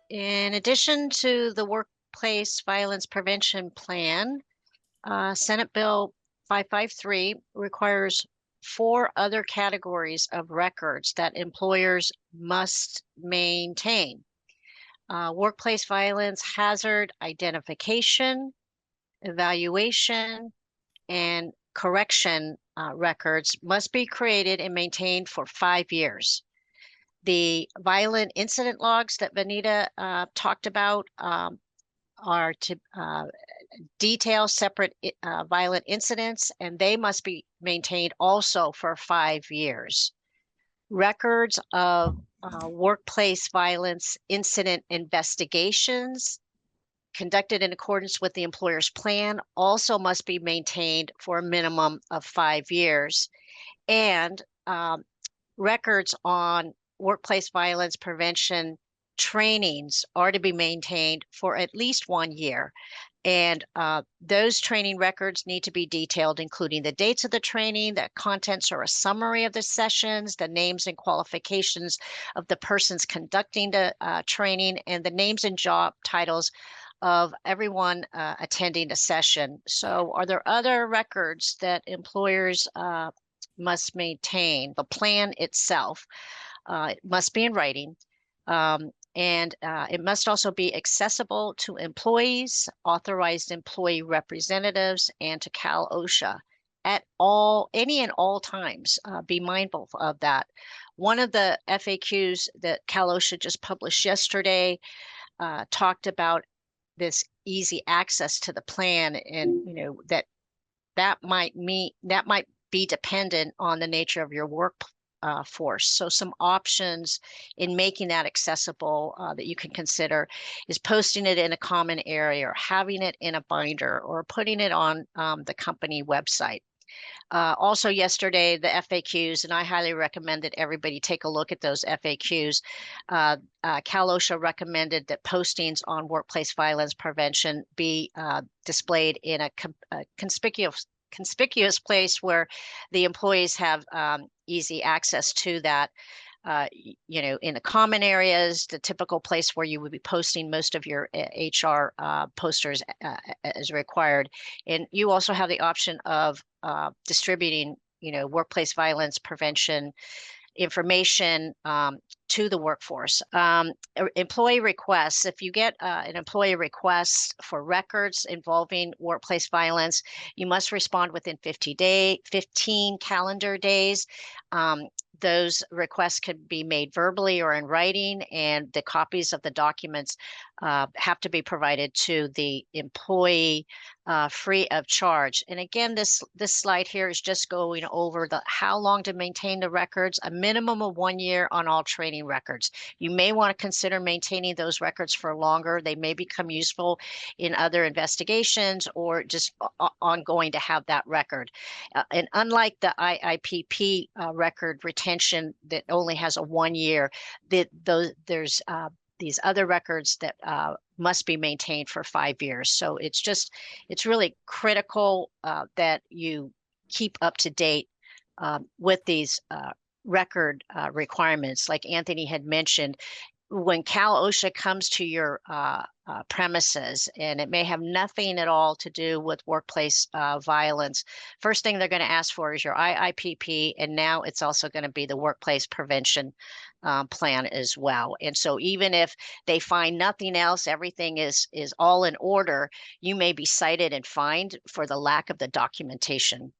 In addition to the Workplace Violence Prevention Plan, Senate Bill 553 requires 4 other categories of records that employers must maintain. Workplace violence hazard identification, evaluation, and correction records must be created and maintained for 5 years. The violent incident logs that Vanita talked about are to detail separate violent incidents, and they must be maintained also for 5 years. Records of workplace violence incident investigations conducted in accordance with the employer's plan also must be maintained for a minimum of 5 years. And records on workplace violence prevention trainings are to be maintained for at least 1 year. And those training records need to be detailed, including the dates of the training, the contents or a summary of the sessions, the names and qualifications of the persons conducting the training, and the names and job titles of everyone attending a session. So are there other records that employers must maintain? The plan itself it must be in writing. And it must also be accessible to employees, authorized employee representatives, and to Cal OSHA at any and all times. Be mindful of that. One of the FAQs that Cal OSHA just published yesterday talked about this easy access to the plan, and that might be dependent on the nature of your work force. So some options in making that accessible that you can consider is posting it in a common area, or having it in a binder, or putting it on the company website. Also yesterday, the FAQs, and I highly recommend that everybody take a look at those FAQs. Cal OSHA recommended that postings on workplace violence prevention be displayed in a conspicuous place where the employees have easy access to that. In the common areas, the typical place where you would be posting most of your HR posters as required. And you also have the option of distributing, workplace violence prevention information to the workforce. Employee requests, if you get an employee request for records involving workplace violence, you must respond within 15 calendar days. Those requests can be made verbally or in writing, and the copies of the documents have to be provided to the employee free of charge. And again, this slide here is just going over how long to maintain the records, a minimum of 1 year on all training records. You may want to consider maintaining those records for longer. They may become useful in other investigations, or just ongoing to have that record. And unlike the IIPP record retention that only has a 1 year, there's these other records that must be maintained for 5 years. So it's really critical that you keep up to date with these record requirements. Like Anthony had mentioned, when Cal OSHA comes to your premises, and it may have nothing at all to do with workplace violence, first thing they're going to ask for is your IIPP, and now it's also going to be the workplace prevention plan as well. And so even if they find nothing else, everything is all in order, you may be cited and fined for the lack of the documentation